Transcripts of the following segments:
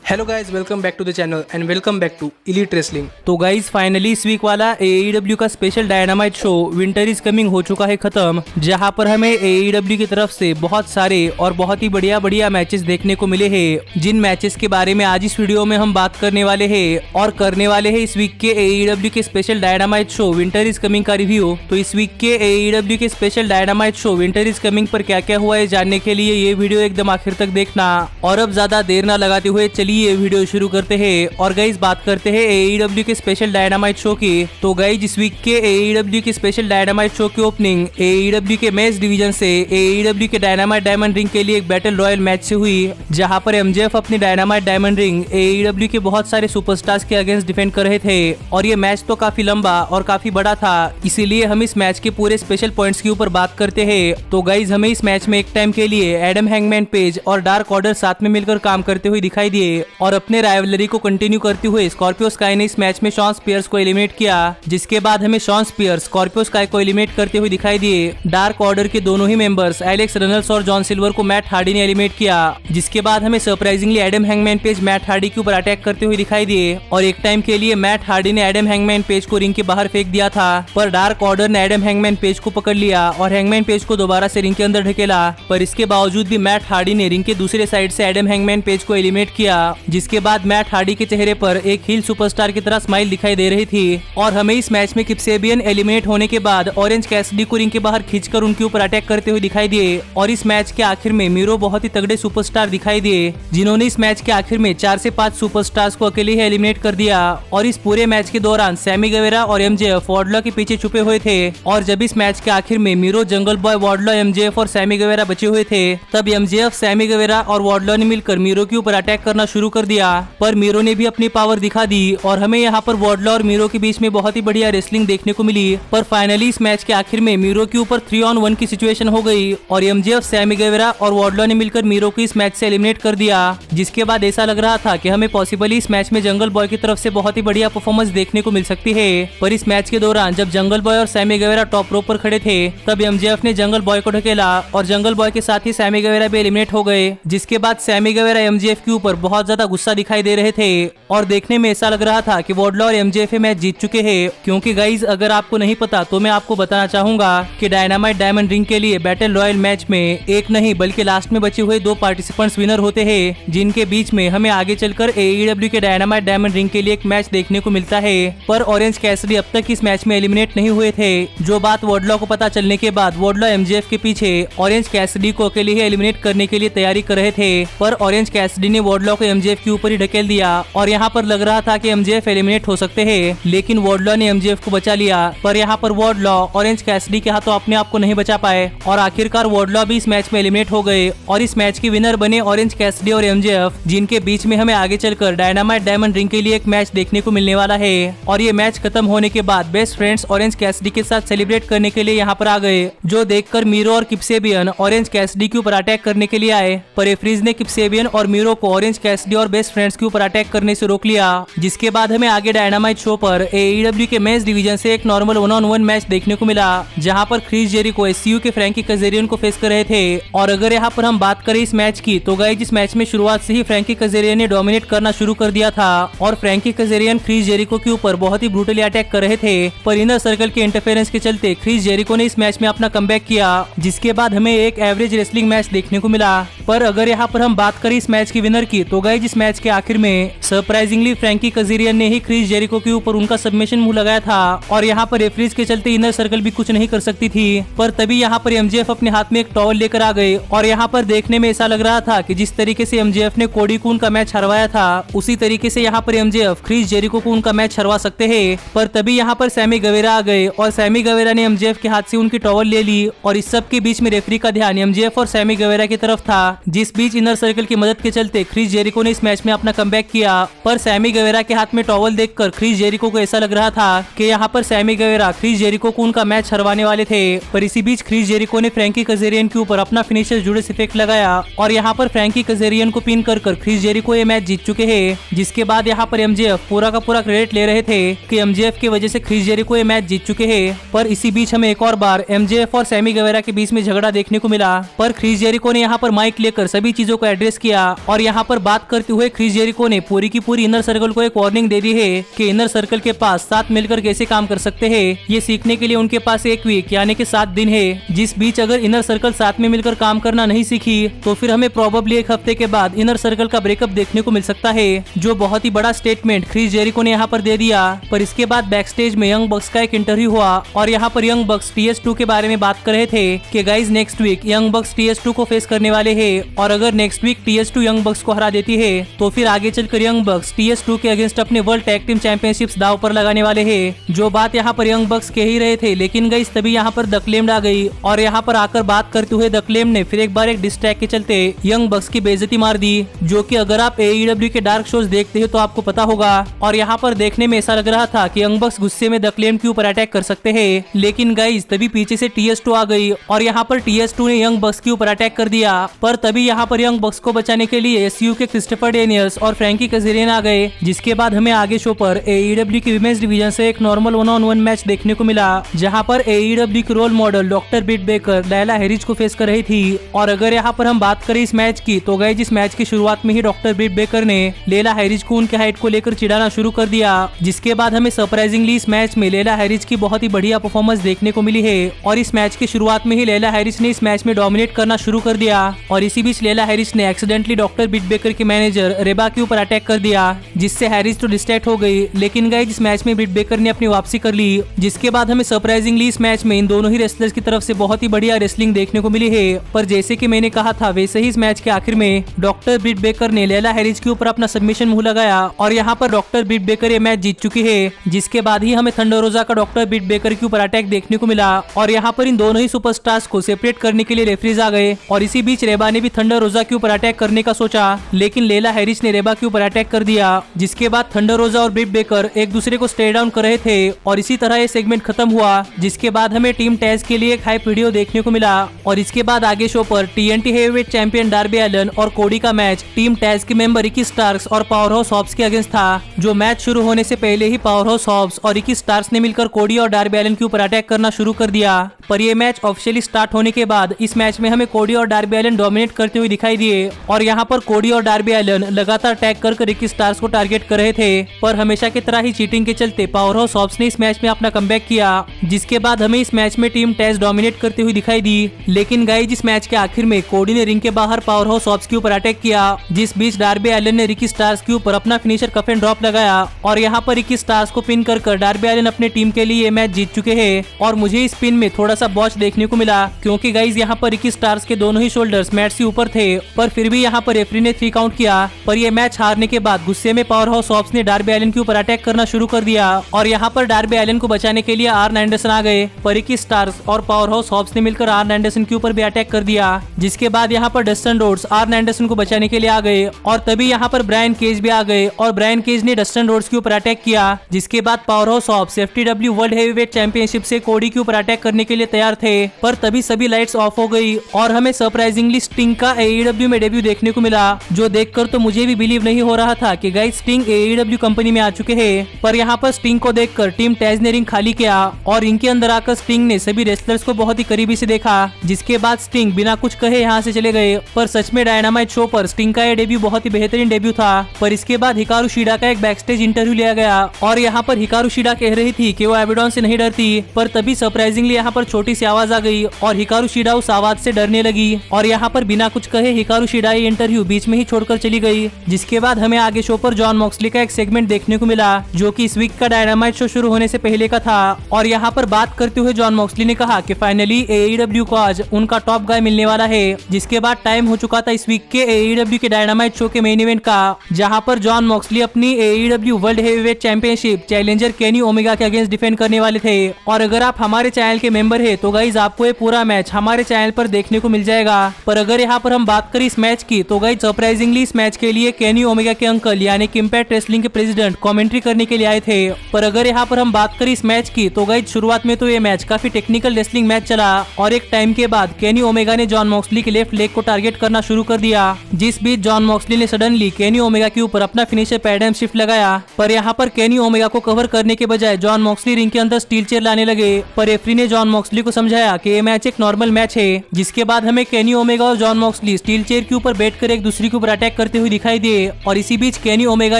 Hello guys, welcome back to the channel and welcome back to Elite Wrestling. तो guys finally इस week वाला AEW का special Dynamite show winter is coming हो चुका है खत्म, जहां पर हमें AEW की तरफ से बहुत सारे और बहुत ही बढ़िया बढ़िया मैचेस देखने को मिले हैं, जिन मैचेस के बारे में आज इस वीडियो में हम बात करने वाले हैं और करने वाले हैं इस वीक के AEW के special Dynamite show winter is coming का रिव्यू। तो इस वीक के AEW के special Dynamite show winter is coming पर क्या क्या हुआ है जानने के लिए ये वीडियो एकदम आखिर तक देखना। और अब ज्यादा देर ना लगाते हुए चलिए ये वीडियो शुरू करते हैं और गाइज बात करते हैं AEW के स्पेशल डायनामाइट शो की। तो गाइज इस वीक के AEW के स्पेशल डायनामाइट शो की ओपनिंग AEW के मेंस डिवीजन से AEW के डायनामाइट डायमंड रिंग के लिए एक बैटल रॉयल मैच से हुई, जहां पर MJF अपनी डायनामाइट डायमंड रिंग AEW के बहुत सारे सुपरस्टार्स के अगेंस्ट डिफेंड कर रहे थे। और ये मैच तो काफी लंबा और काफी बड़ा था, इसीलिए हम इस मैच के पूरे स्पेशल पॉइंट्स के ऊपर बात करते हैं। तो गाइज हमें इस मैच में एक टाइम के लिए एडम हैंगमैन पेज और डार्क ऑर्डर साथ में मिलकर काम करते हुए दिखाई दिए और अपने राइवलरी को कंटिन्यू करते हुए स्कॉर्पियो स्काई ने इस मैच में शॉन स्पियर्स को एलिमिनेट किया, जिसके बाद हमें शॉन स्पियर्स स्कॉर्पियो स्काई को एलिमिनेट करते हुए दिखाई दिए। डार्क ऑर्डर के दोनों ही मेंबर्स एलेक्स रेनल्ड्स और जॉन सिल्वर को मैट हार्डी ने एलिमिनेट किया, जिसके बाद हमें surprisingly Adam hangman page Matt Hardy के ऊपर अटैक करते हुए दिखाई दिए और एक टाइम के लिए मैट हार्डी ने एडम हैंगमैन पेज को रिंग के बाहर फेंक दिया था, पर डार्क ऑर्डर ने एडम हैंगमैन पेज को पकड़ लिया और हैंगमैन पेज को दोबारा से रिंग के अंदर ढकेला। पर इसके बावजूद भी मैट हार्डी ने रिंग के दूसरे साइड से एडम हैंगमैन पेज को एलिमिनेट किया, जिसके बाद मैट हार्डी के चेहरे पर एक हील सुपरस्टार की तरह स्माइल दिखाई दे रही थी। और हमें इस मैच में किप सेबियन एलिमिनेट होने के बाद ऑरेंज कैसिडी को रिंग के बाहर खींचकर उनके ऊपर अटैक करते हुए दिखाई दिए। और इस मैच के आखिर में मीरो बहुत ही तगड़े सुपरस्टार दिखाई दिए, जिन्होंने इस मैच के आखिर में 4 से 5 सुपरस्टार्स को अकेले ही एलिमिनेट कर दिया। और इस पूरे मैच के दौरान सैमी गवेरा और MJF वॉर्डलो के पीछे छुपे हुए थे, और जब इस मैच के आखिर में मीरो, जंगल बॉय, वॉर्डलो, MJF और सैमी गवेरा बचे हुए थे, तब MJF, सैमी गवेरा और वॉर्डलो ने मिलकर मीरो के ऊपर अटैक करना शुरू कर दिया। पर मीरो ने भी अपनी पावर दिखा दी और हमें यहाँ पर वॉर्डलो और मीरो के बीच में बहुत ही बढ़िया रेसलिंग देखने को मिली। पर फाइनली इस मैच के आखिर में मीरो के ऊपर 3-on-1 की सिचुएशन हो गई और MJF, सैमी गवेरा और वॉर्डलो ने मिलकर मीरो को इस मैच से एलिमिनेट कर दिया, जिसके बाद ऐसा लग रहा था कि हमें पॉसिबली इस मैच में जंगल बॉय की तरफ से बहुत ही बढ़िया परफॉर्मेंस देखने को मिल सकती है। पर इस मैच के दौरान जब जंगल बॉय और सैमी गवेरा टॉप रोप पर खड़े थे, तब MJF ने जंगल बॉय को ढकेला और जंगल बॉय के साथ ही सैमी गवेरा भी एलिमिनेट हो गए, जिसके बाद सैमी गवेरा MJF के ऊपर बहुत ज्यादा गुस्सा दिखाई दे रहे थे और देखने में ऐसा लग रहा था कि वॉर्डलो और MJF मैच जीत चुके हैं। क्योंकि गाइज अगर आपको नहीं पता तो मैं आपको बताना चाहूंगा कि डायनामाइट डायमंड रिंग के लिए बैटल रॉयल मैच में एक नहीं बल्कि लास्ट में बचे हुए 2 पार्टिसिपेंट्स विनर होते हैं, जिनके बीच में हमें आगे चलकर AEW के डायनामाइट डायमंड रिंग के लिए एक मैच देखने को मिलता है। पर ऑरेंज कैसिडी अब तक इस मैच में एलिमिनेट नहीं हुए थे, जो बात वॉर्डलो को पता चलने के बाद वॉर्डलो MJF के पीछे ऑरेंज कैसिडी को अकेले ही एलिमिनेट करने के लिए तैयारी कर रहे थे। पर ऑरेंज कैसिडी ने वॉर्डलो को MJF के ऊपर ही ढकेल दिया और यहाँ पर लग रहा था कि MJF एलिमिनेट हो सकते हैं, लेकिन वॉर्डलो ने MJF को बचा लिया। पर यहाँ पर वॉर्डलो ऑरेंज कैसिडी के हाथों अपने आप को नहीं बचा पाए और आखिरकार वॉर्डलो भी इस मैच में एलिमिनेट हो गए और इस मैच के विनर बने ऑरेंज कैसिडी और MJF, जिनके बीच में हमें आगे चलकर डायनामाइट डायमंड रिंग के लिए एक मैच देखने को मिलने वाला है। और ये मैच खत्म होने के बाद बेस्ट फ्रेंड्स ऑरेंज कैसिडी के साथ सेलिब्रेट करने के लिए यहाँ पर आ गए, जो देखकर मीरो और किप सेबियन ऑरेंज कैसिडी के ऊपर अटैक करने के लिए आए। पर रेफरीज ने किप सेबियन और मीरो को ऑरेंज कैसिडी और बेस्ट फ्रेंड्स के ऊपर अटैक करने से रोक लिया, जिसके बाद हमें आगे डायनामाइट शो पर AEW के मेंस डिवीजन से एक नॉर्मल 1-on-1 मैच देखने को मिला, जहां पर क्रिस जेरिको SCU के फ्रैंकी कजेरियन को फेस कर रहे थे। और अगर यहाँ पर हम बात करें इस मैच की, तो गाइस इस मैच में शुरुआत से ही फ्रैंकी कजेरियन ने डोमिनेट करना शुरू कर दिया था और फ्रैंकी कजेरियन क्रिस जेरिको के ऊपर बहुत ही ब्रूटली अटैक कर रहे थे। पर इनर सर्कल के इंटरफेरेंस के चलते क्रिस जेरिको ने इस मैच में अपना कमबैक किया, जिसके बाद हमें एक एवरेज रेसलिंग मैच देखने को मिला। पर अगर यहाँ पर हम बात करें इस मैच की विनर की, तो गाइस इस मैच के आखिर में सरप्राइजिंगली फ्रैंकी कजेरियन ने ही क्रिस जेरिको के ऊपर उनका सबमिशन मूव लगाया था और यहाँ पर रेफरीज के चलते इनर सर्कल भी कुछ नहीं कर सकती थी। पर तभी यहाँ पर MJF अपने हाथ में एक टॉवल लेकर आ गए और यहाँ पर देखने में ऐसा लग रहा था कि जिस तरीके से MJF ने कोडी को उनका मैच हरवाया था, उसी तरीके से यहाँ पर MJF क्रिस जेरिको को उनका मैच हरवा सकते हैं। पर तभी यहाँ पर सैमी गवेरा आ गए और सैमी गवेरा ने MJF के हाथ से उनकी टॉवल ले ली और इस सब के बीच में रेफरी का ध्यान MJF और सैमी गवेरा की तरफ था, जिस बीच इनर सर्कल की मदद के चलते क्रिस जेरिको ने इस मैच में अपना कमबैक किया। पर सैमी गवेरा के हाथ में टॉवल देखकर क्रिस जेरिको को ऐसा लग रहा था कि यहाँ पर सैमी गवेरा क्रिस जेरिको को उनका मैच हरवाने वाले थे। पर इसी बीच क्रिस जेरिको ने फ्रैंकी कजेरियन के ऊपर अपना फिनिशर जुडिस इफेक्ट लगाया और यहाँ पर फ्रैंकी कजेरियन को पिन कर क्रिस जेरिको ये मैच जीत चुके हैं, जिसके बाद यहाँ पर MJF पूरा का पूरा क्रेडिट ले रहे थे कि MJF की वजह से क्रिस जेरिको ये मैच जीत चुके हैं। पर इसी बीच हमें एक और बार MJF और सैमी गवेरा के बीच में झगड़ा देखने को मिला, पर क्रिस जेरिको ने यहाँ पर माइक लेकर सभी चीजों को एड्रेस किया और यहाँ पर बात कर करते हुए क्रिस जेरिको ने पूरी की पूरी इनर सर्कल को एक वार्निंग दे दी है कि इनर सर्कल के पास साथ मिलकर कैसे काम कर सकते हैं। ये सीखने के लिए उनके पास एक वीक यानी कि 7 दिन है, जिस बीच अगर इनर सर्कल साथ में मिलकर काम करना नहीं सीखी तो फिर हमें प्रोबेबली एक हफ्ते के बाद इनर सर्कल का ब्रेकअप देखने को मिल सकता है, जो बहुत ही बड़ा स्टेटमेंट क्रिस जेरिको ने यहाँ पर दे दिया। पर इसके बाद बैक स्टेज में यंग बक्स का एक इंटरव्यू हुआ और यहाँ पर यंग बक्स TS2 के बारे में बात कर रहे थे कि guys next week Young Bucks TS2 को फेस करने वाले हैं और अगर नेक्स्ट वीक TS2 यंग बक्स को हरा देती है तो फिर आगे चलकर यंग बक्स TS2 के अगेंस्ट अपने वर्ल्ड टैग टीम चैंपियनशिप्स दाव पर लगाने वाले हैं। जो बात यहाँ पर यंग बक्स कह ही रहे थे, लेकिन गाइज तभी यहाँ पर द क्लेम्ड आ गई और यहाँ पर आकर बात करते हुए द क्लेम्ड ने फिर एक बार एक डिस्ट्रैक्ट के चलते यंग बक्स की बेइज्जती मार दी, जो कि अगर आप AEW के डार्क शोज देखते हो तो आपको पता होगा। और यहाँ पर देखने में ऐसा लग रहा था कि यंग बक्स गुस्से में द क्लेम्ड के ऊपर अटैक कर सकते हैं, लेकिन गाइज तभी पीछे से TS2 आ गई और यहाँ पर TS2 ने यंग बक्स के ऊपर अटैक कर दिया। पर तभी यहाँ पर यंग बक्स को बचाने के लिए SCU के क्रिस्टोफर डेनियल्स और फ्रैंकी कजेरियन आ गए, जिसके बाद हमें आगे शो पर AEW की विमेंस डिवीजन से एक नॉर्मल 1-on-1 मैच देखने को मिला, जहाँ पर AEW की रोल मॉडल डॉक्टर ब्रिट बेकर लायला हैरिज को फेस कर रही थी। और अगर यहाँ पर हम बात करें इस मैच की तो गाइस इस मैच की शुरुआत में ही डॉक्टर ब्रिट बेकर ने लेला हैरिज को उनके हाइट को लेकर चिढ़ाना शुरू कर दिया, जिसके बाद हमें सरप्राइजिंगली इस मैच में लेला हैरिज की बहुत ही बढ़िया परफॉर्मेंस देखने को मिली है और इस मैच की शुरुआत में ही लेला हैरिज ने इस मैच में डोमिनेट करना शुरू कर दिया। और इसी बीच लेला हैरिज ने एक्सीडेंटली डॉक्टर ब्रिट बेकर के मैनेजर रेबा के ऊपर अटैक कर दिया, जिससे हैरिज तो डिस्ट्रैक्ट हो गई, लेकिन गाइस इस मैच में ब्रिट बेकर ने अपनी वापसी कर ली, जिसके बाद हमें सरप्राइजिंगली इस मैच में इन दोनों ही रेसलर्स की तरफ से बहुत ही बढ़िया रेसलिंग देखने को मिली है। पर जैसे कि मैंने कहा था वैसे ही इस मैच के आखिर में डॉक्टर ब्रिट बेकर ने लेला हैरिज के ऊपर अपना सबमिशन मुंह लगाया और यहाँ पर डॉक्टर ब्रिट बेकर ये मैच जीत चुकी है, जिसके बाद ही हमें थंडर रोजा का डॉक्टर ब्रिट बेकर के ऊपर अटैक देखने को मिला। और यहाँ पर इन दोनों ही सुपरस्टार्स को सेपरेट करने के लिए रेफरीज आ गए और इसी बीच रेबा ने भी थंडर रोजा के ऊपर अटैक करने का सोचा, लेकिन लेला हैरिज ने रेबा के ऊपर अटैक कर दिया, जिसके बाद थंडर रोजा और ब्रिट बेकर एक दूसरे को स्टे डाउन कर रहे थे और इसी तरह ये सेगमेंट खत्म हुआ, जिसके बाद हमें टीम टैज के लिए एक हाइप वीडियो देखने को मिला। और इसके बाद आगे शो पर TNT heavyweight champion Darby Allin और कोडी का मैच टीम टैज के मेंबर रिकी स्टार्क्स और पावर हाउस हॉब्स के अगेंस्ट था, जो मैच शुरू होने से पहले ही पावर हाउस हॉब्स और रिकी स्टार्क्स ने मिलकर कोडी और डार्बी एलन के ऊपर अटैक करना शुरू कर दिया। पर ये मैच ऑफिशियली स्टार्ट होने के बाद इस मैच में हमें कोडी और डार्बी एलन डोमिनेट करते हुए दिखाई दिए और यहाँ पर कोडी और डार्बी एलन लगातार टैग कर रिकी स्टार्क्स को टारगेट कर रहे थे, पर हमेशा की तरह ही चीटिंग के चलते पावर हाउस हॉब्स ने इस मैच में अपना कमबैक किया, जिसके बाद हमें इस मैच में टीम टैज डोमिनेट करते हुए दिखाई दी। लेकिन गाइस इस मैच के आखिर में कोडी ने रिंग के बाहर पावर हाउस हॉब्स के ऊपर अटैक किया, जिस बीच डार्बी एलन ने रिकी स्टार्क्स के ऊपर अपना फिनिशर कफ एंड ड्रॉप लगाया और यहाँ पर रिकी स्टार्क्स को पिन कर डार्बी एलन अपने टीम के लिए ये मैच जीत चुके हैं। और मुझे इस पिन में थोड़ा सा बॉच देखने को मिला, क्योंकि गाइस यहाँ पर रिकी स्टार्क्स के दोनों ही शोल्डर्स मैट से ऊपर थे, पर फिर भी यहाँ पर रेफरी ने 3 काउंट किया। पर यह मैच हारने के बाद गुस्से में पावर हाउस हॉब्स ने डार्बी एलन के ऊपर अटैक करना शुरू कर दिया और यहाँ पर डार्बी एलन को बचाने के लिए आर्न एंडरसन आ गए, पर रिकी स्टार्क्स और पावर हाउस हॉब्स ने मिलकर आर्न एंडरसन के ऊपर भी अटैक कर दिया, जिसके बाद यहाँ पर डस्टन रोड्स आर्न एंडरसन को बचाने के लिए आ गए और तभी यहाँ पर ब्रायन केज भी आ गए और ब्रायन केज ने डस्टन रोड्स के ऊपर अटैक किया, जिसके बाद Powerhouse Hobbs FTW world heavyweight championship से कोडी के ऊपर अटैक करने के लिए तैयार थे। पर तभी सभी लाइट्स ऑफ हो गई और हमें सरप्राइजिंगली स्टिंग का AEW में डेब्यू देखने को मिला, जो देखकर तो मुझे भी बिलीव नहीं हो रहा था कि गाइस स्टिंग AEW कंपनी में आ चुके हैं। पर यहाँ पर स्टिंग को देखकर टीम टैज ने रिंग खाली किया और रिंग के अंदर आकर स्टिंग ने सभी रेसलर्स को बहुत ही करीबी से देखा, जिसके बाद स्टिंग बिना कुछ कहे यहाँ से चले गए। पर सच में डायनामाइट शो पर स्टिंग का यह डेब्यू बहुत ही बेहतरीन डेब्यू था। पर इसके बाद हिकारू शिडा का एक बैकस्टेज इंटरव्यू लिया गया और यहाँ पर हिकारू शिडा कह रही थी कि वो एबिडॉन से नहीं डरती, पर तभी सरप्राइजिंगली यहाँ पर छोटी सी आवाज आ गई और हिकारू शिडा उस आवाज से डरने लगी और यहाँ पर बिना कुछ कहे हिकारू शिडा ये इंटरव्यू बीच में ही छोड़कर चली गई। जिसके बाद हमें आगे शो पर जॉन मॉक्सली का एक सेगमेंट देखने को मिला, जो कि इस वीक का डायनामाइट शो शुरू होने से पहले का था। और यहाँ पर बात करते हुए जॉन मॉक्सली ने कहा कि फाइनली AEW को आज उनका टॉप गाय मिलने वाला है। जिसके बाद टाइम हो चुका था इस वीक के AEW के डायनामाइट शो के मेन इवेंट का, जहाँ पर जॉन मॉक्सली अपनी AEW world heavyweight championship challenger Kenny Omega के अगेंस्ट डिफेंड करने वाले थे। और अगर आप हमारे चैनल के मेंबर है तो गाइज आपको ये पूरा मैच हमारे चैनल पर देखने को मिल जाएगा। पर अगर यहाँ पर हम बात करें इस मैच की तो गाइज सरप्राइजिंगली इस मैच के लिए केनी ओमेगा के अंकल यानी कि इम्पैक्ट रेसलिंग के प्रेसिडेंट कमेंट्री करने के लिए आए थे। पर अगर यहाँ पर हम बात करें इस मैच की तो गाइज शुरुआत में तो ये मैच काफी टेक्निकल रेसलिंग मैच चला और एक टाइम के बाद केनी ओमेगा ने जॉन मॉक्सली के लेफ्ट लेग को टारगेट करना शुरू कर दिया, जिस बीच जॉन मॉक्सली ने सडनली केनी ओमेगा के ऊपर अपना फिनिशर पैराडाइम शिफ्ट लगाया। पर यहाँ पर केनी ओमेगा को कवर करने के बजाय जॉन मॉक्सली रिंग के अंदर स्टील चेयर लाने लगे। पर रेफरी ने जॉन मॉक्सली को समझाया कि ये मैच एक नॉर्मल मैच है, जिसके बाद हमें केनी ओमेगा और जॉन मॉक्सली स्टील चेयर के ऊपर बैठकर एक दूसरे के ऊपर अटैक करते करते हुए दिखाई दिए और इसी बीच केनी ओमेगा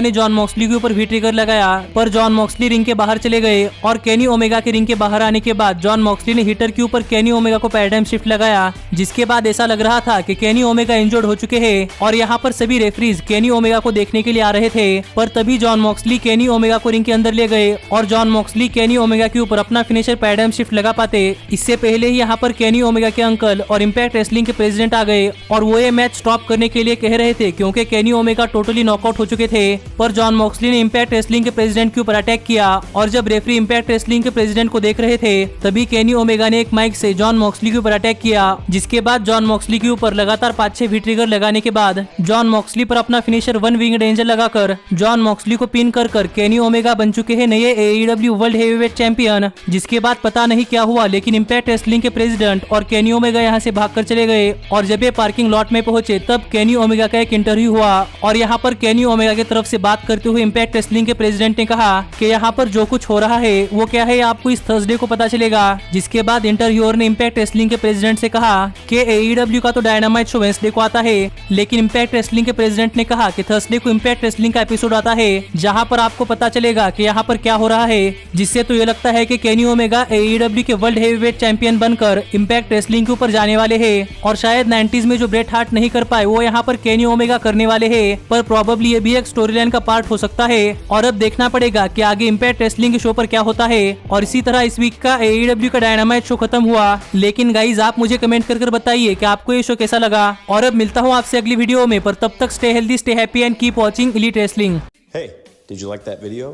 ने जॉन मॉक्सली के ऊपर भी ट्रिगर लगाया, पर जॉन मॉक्सली रिंग के बाहर चले गए और केनी ओमेगा के रिंग के बाहर आने के बाद जॉन मॉक्सली ने हीटर के ऊपर केनी ओमेगा को पैराडाइम शिफ्ट लगाया, जिसके बाद ऐसा लग रहा था कि केनी ओमेगा इंजर्ड हो चुके हैं और यहाँ पर सभी रेफरीज केनी ओमेगा को देखने के लिए आ रहे थे। पर तभी जॉन मॉक्सली केनी ओमेगा को रिंग के अंदर ले गए और जॉन मॉक्सली केनी ओमेगा के ऊपर अपना फिनिशर पैराडाइम शिफ्ट लगा पाते। इससे पहले ही यहाँ पर केनी ओमेगा के अंकल और इम्पैक्ट रेसलिंग के प्रेसिडेंट आ गए और वो ये मैच स्टॉप करने के लिए कह रहे थे क्योंकि केनी ओमेगा टोटली नॉकआउट हो चुके थे। पर जॉन मॉक्सली ने इम्पैक्ट रेसलिंग के प्रेसिडेंट के ऊपर अटैक किया और जब रेफरी इम्पैक्ट रेसलिंग के प्रेसिडेंट को देख रहे थे तभी केनी ओमेगा ने एक माइक से जॉन मॉक्सली के ऊपर अटैक किया, जिसके बाद जॉन मॉक्सली के ऊपर लगातार 5-6 वी ट्रिगर लगाने के बाद जॉन मॉक्सली पर अपना फिनिशर वन विंग एंजल लगाकर जॉन मॉक्सली को पिन कर केनी ओमेगा बन चुके हैं नए AEW वर्ल्ड हेवीवेट चैंपियन। जिसके बाद पता नहीं क्या हुआ लेकिन इम्पैक्ट रेसलिंग के प्रेसिडेंट और केनी ओमेगा यहाँ से भागकर चले गए और जब ये पार्किंग लॉट में पहुंचे तब केनी ओमेगा का एक इंटरव्यू हुआ और यहाँ पर केनी ओमेगा की तरफ से बात करते हुए इम्पैक्ट रेसलिंग के प्रेसिडेंट ने कहा कि यहाँ पर जो कुछ हो रहा है वो क्या है आपको इस थर्सडे को पता चलेगा। जिसके बाद इंटरव्यूअर ने इम्पैक्ट रेसलिंग के प्रेसिडेंट से कहा कि AEW का तो डायनामाइट शो वेडनेसडे को आता है, लेकिन इम्पैक्ट रेसलिंग के प्रेसिडेंट ने कहा कि थर्सडे को इम्पैक्ट रेसलिंग का एपिसोड आता है जहाँ पर आपको पता चलेगा कि यहाँ पर क्या हो रहा है। जिससे तो ये लगता है कि केनी ओमेगा AEW के वर्ल्ड हेवीवेट चैंपियन बनकर इम्पैक्ट रेसलिंग के ऊपर जाने वाले हैं और शायद 90s में जो ब्रेट हार्ट नहीं कर पाए वो यहाँ पर केनी ओमेगा करने वाले हैं। पर प्रोबेबली ये भी एक स्टोरी लाइन का पार्ट हो सकता है और अब देखना पड़ेगा कि आगे इम्पैक्ट रेसलिंग के शो पर क्या होता है। और इसी तरह इस वीक का AEW का डायनामाइट शो खत्म हुआ, लेकिन गाइज आप मुझे कमेंट कर बताइए कि आपको ये शो कैसा लगा। और अब मिलता हूँ आपसे अगली वीडियो में, पर तब तक stay healthy, stay happy and keep watching elite wrestling. Hey, did you like that video?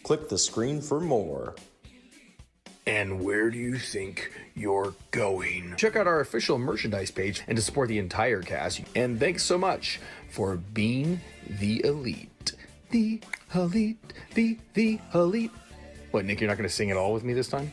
Click the screen for more. And where do you think you're going? Check out our official merchandise page and to support the entire cast. And thanks so much for being the elite. The elite, the elite. What, Nick, you're not going to sing it all with me this time?